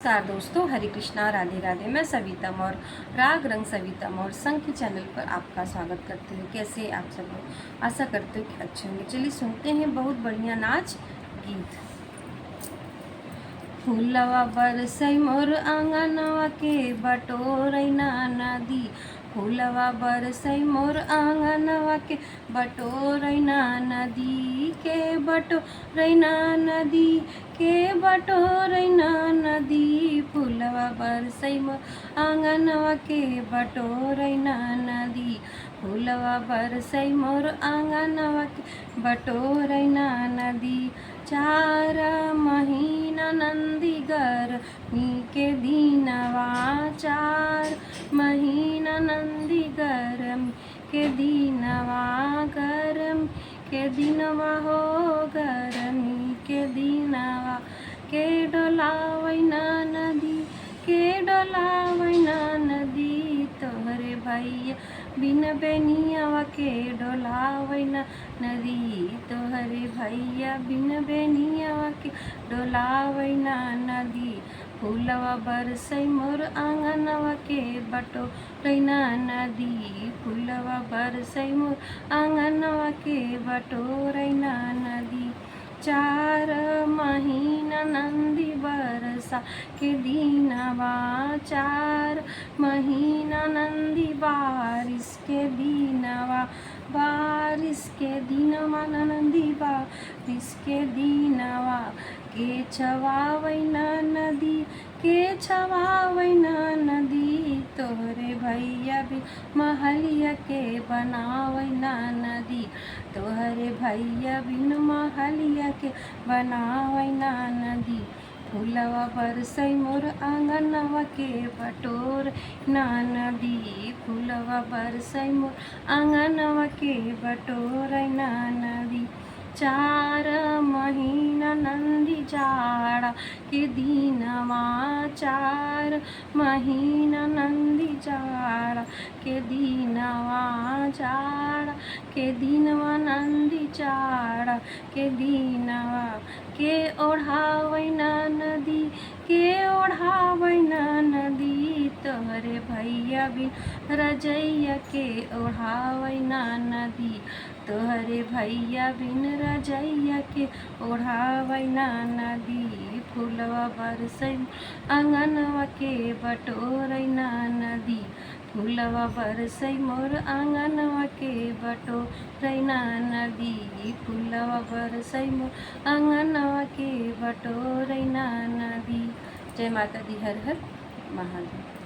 नमस्कार दोस्तों, हरे कृष्णा, राधे राधे। मैं सविता मौर्य, राग रंग सविता मौर्य संघ के चैनल पर आपका स्वागत करते हैं। कैसे आप सब लोग? आशा करते हो कि अच्छे होंगे। चलिए सुनते हैं बहुत बढ़िया नाच गीत। फूलवा बरसई मोर आंगनवा के बटोरैना नदी। फूलवा बरसई मोर आंगनवा के बटोरैना नदी के बटोरैना नदी के बटोरैना नदी। फूलवा बरसई मोर आंगनवा के बटोरैना नदी। फूलवा बरसई मोर आंगनवा के बटोरैना नदी। 4 महीना नंदी गर्मी के दिनवा। 4 महीना नंदी गर्मी के दिनवा। गर्मी के दिनवा हो गर्मी के दिनवा के डोलावैना नदी के डोलावैना नदी। तोहरे भैया बिन बेनियावा के डोलावैना नदी। तोहरे भैया बिन बेनियावा के डोलावैना नदी। फूलवा बरसई मोर आंगनवा के बटोरैना नदी। फूलवा बरसई मोर आंगनवा के बटोरैना नदी। 4 महीना नंदी बरसा के दिनवा। 4 महीना नंदी बारिश के दिनवा। बारिश के दिनवा नंदी बारिश के दिनवा के छवावैना नदी के छवावैना नदी। तोहरे भैया भी महलिया के बनावैना नदी। तोहरे भैया बिन महलिया के बनावैना नदी। फूलवा बरसई मोर आंगनवा के बटोरैना नदी। फूलवा बरसई मोर आंगनवा के बटोरैना नदी। 4 महीना नंदी जाड़ा के दिनवा। 4 महीना नंदी जाड़ा के दिनवा। जाड़ा के दिनवा नंदी जाड़ा के दिनवा के ओढ़ावैना नदी के ओढ़ावैना नदी। तोहरे भैया बिन रजैया के ओढ़ावैना नदी। तोहरे भैया बिन रजैया के ओढ़ावैना नदी। फूलवा बरसई आंगनवा के बटोरैना नदी। फूलवा बरसई मोर आंगनवा के बटोरैना नदी। फूलवा बरसई मोर आंगनवा के बटोरैना नदी। जय माता दी, हर हर महादेव।